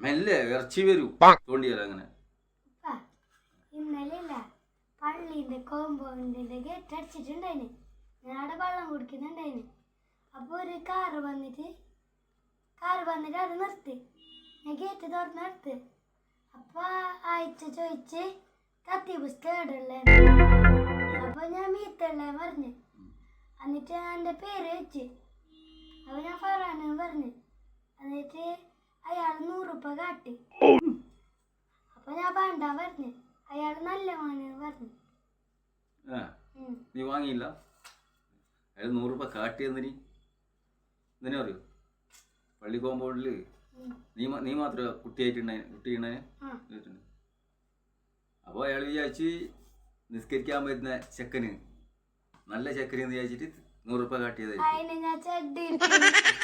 മെല്ലെ ഇറച്ചി വരൂ തോണ്ടിയാലോ അങ്ങനെ. ഇന്നലെ ഇല്ല പള്ളീന്റെ കോമ്പൗണ്ടിന്റെ ഗേറ്റ് അടിച്ചിട്ടുണ്ടായിന്. ഞാൻ അവിടെ വെള്ളം കുടിക്കുന്നുണ്ടായിന്. അപ്പൊ ഒരു കാറ് വന്നിട്ട് അത് നിർത്തി. ഞാൻ ഗേറ്റ് തുറന്ന് നിർത്ത്. അപ്പൊ ആഴ്ച ചോദിച്ച് കത്തി പുസ്തകല്ലേ. അപ്പൊ ഞാൻ മീത്തല്ലേ പറഞ്ഞു. എന്നിട്ട് എന്റെ പേര് വെച്ച്. അപ്പൊ ഞാൻ ഫറാനെന്ന് പറഞ്ഞു. എന്നിട്ട് അയാൾ 100 രൂപ കാട്ടി. അപ്പൊ ഞാൻ വേണ്ട പറഞ്ഞു. അയാൾ നല്ല മോനെന്ന് പറഞ്ഞു. നീ വാങ്ങിയില്ല? അയാൾ 100 രൂപ കാട്ടിയെന്നിനി നിന്നെ അറിയോ? പള്ളി കോമ്പൗണ്ടില് നീ മാത്രമേ കുട്ടിയുണ്ടായി. അപ്പോൾ അയാൾ വിചാരിച്ച് നിസ്കരിക്കാൻ പറ്റുന്ന ചെക്കന് നല്ല ചെക്കന് എന്ന് വിചാരിച്ചിട്ട് 100 രൂപ കാട്ടിയതായിരിക്കും.